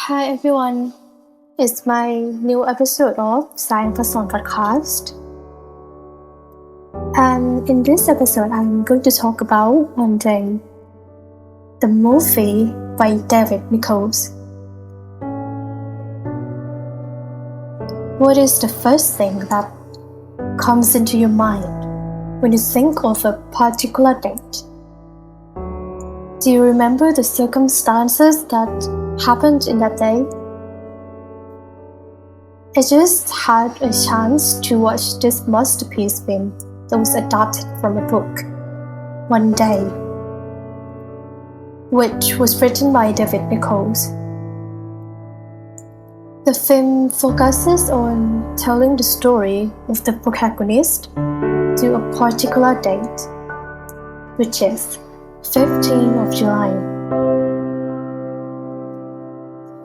Hi everyone, it's my new episode of Science for Song podcast. And in this episode, I'm going to talk about one day, the movie by David Nicholls. What is the first thing that comes into your mind when you think of a particular date? Do you remember the circumstances that happened in that day? I just had a chance to watch this masterpiece film that was adapted from a book, One Day, which was written by David Nicholls. The film focuses on telling the story of the protagonist to a particular date, which is 15th of July.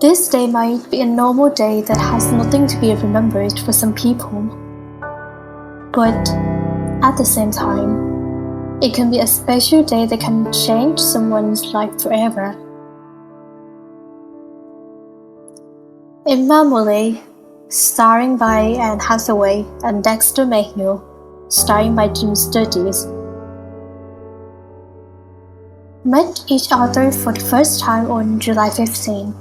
This day might be a normal day that has nothing to be remembered for some people, but at the same time, it can be a special day that can change someone's life forever. In Marmalade, starring by Anne Hathaway and Dexter Mayhew, starring by Jim Sturgis, met each other for the first time on July 15.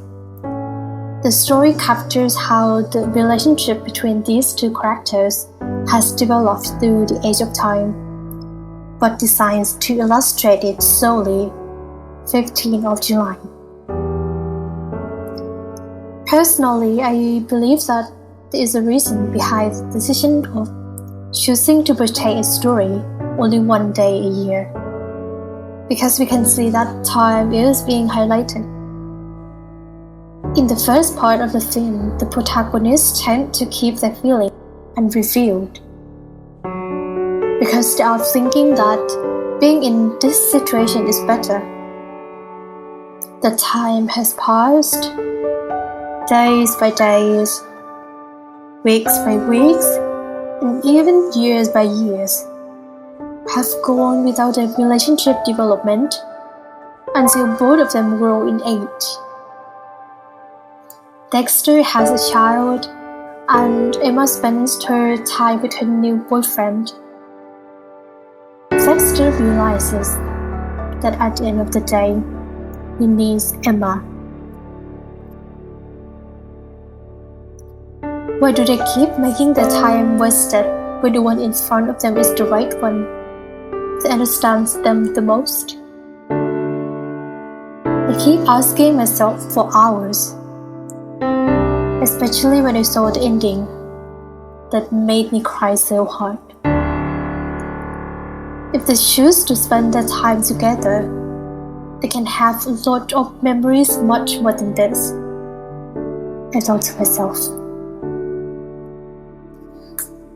The story captures how the relationship between these two characters has developed through the age of time, but designed to illustrate it solely 15th of July. Personally, I believe that there is a reason behind the decision of choosing to portray a story only one day a year, because we can see that time is being highlighted. In the first part of the film, the protagonists tend to keep their feelings unrevealed because they are thinking that being in this situation is better. The time has passed, days by days, weeks by weeks, and even years by years have gone without a relationship development until both of them grow in age. Dexter has a child, and Emma spends her time with her new boyfriend. Dexter realizes that at the end of the day, he needs Emma. Why do they keep making the time wasted when the one in front of them is the right one that understands them the most? I keep asking myself for hours, especially when I saw the ending that made me cry so hard. If they choose to spend their time together, they can have a lot of memories much more than this, I thought to myself.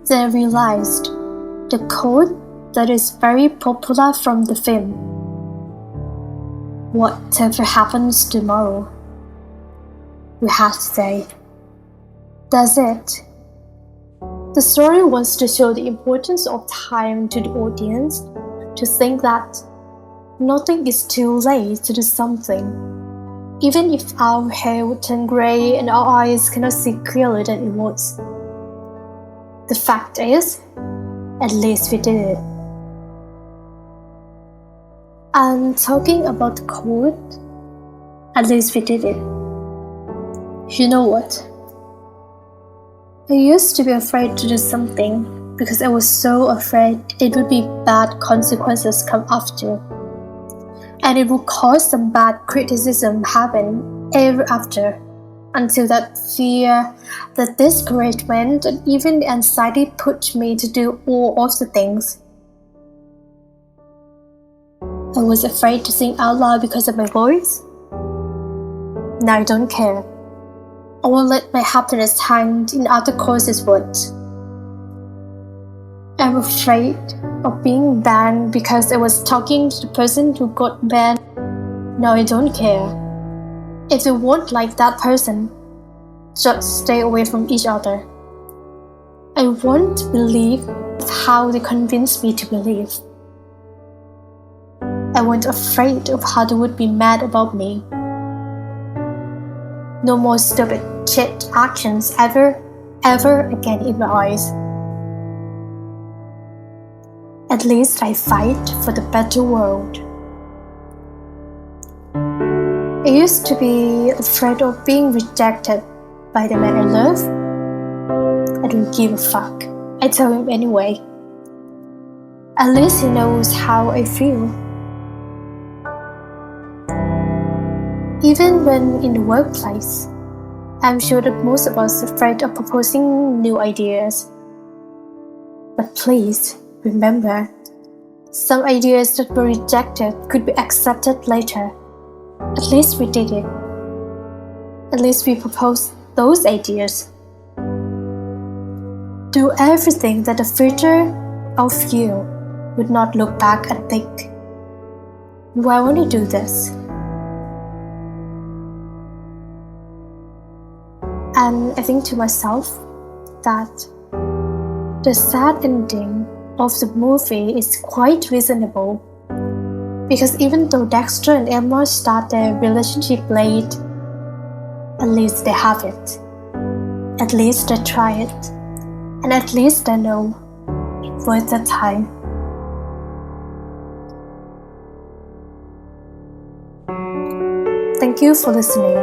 Then I realized the quote that is very popular from the film: "Whatever happens tomorrow, we have today." That's it. The story wants to show the importance of time to the audience, to think that nothing is too late to do something, even if our hair would turn grey and our eyes cannot see clearer than it was. The fact is, at least we did it. And talking about the quote, at least we did it. You know what? I used to be afraid to do something because I was so afraid it would be bad consequences come after, and it would cause some bad criticism happen ever after, until that fear, the discouragement, and even the anxiety pushed me to do all of the things. I was afraid to sing out loud because of my voice. Now I don't care. I won't let my happiness hang in other causes' words. I'm afraid of being banned because I was talking to the person who got banned. Now I don't care. If you won't like that person, just stay away from each other. I won't believe how they convinced me to believe. I wasn't afraid of how they would be mad about me. No more stupid shit actions ever again in my eyes. At least I fight for the better world. I used to be afraid of being rejected by the man I love. I don't give a fuck. I tell him anyway. At least he knows how I feel. Even when in the workplace, I'm sure that most of us are afraid of proposing new ideas. But please remember, some ideas that were rejected could be accepted later. At least we did it. At least we proposed those ideas. Do everything that the future of you would not look back and think, do I want to do this? And I think to myself that the sad ending of the movie is quite reasonable, because even though Dexter and Emma start their relationship late, at least they have it. At least they try it. And at least they know it's worth the time. Thank you for listening.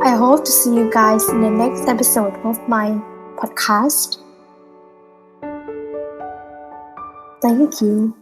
I hope to see you guys in the next episode of my podcast. Thank you.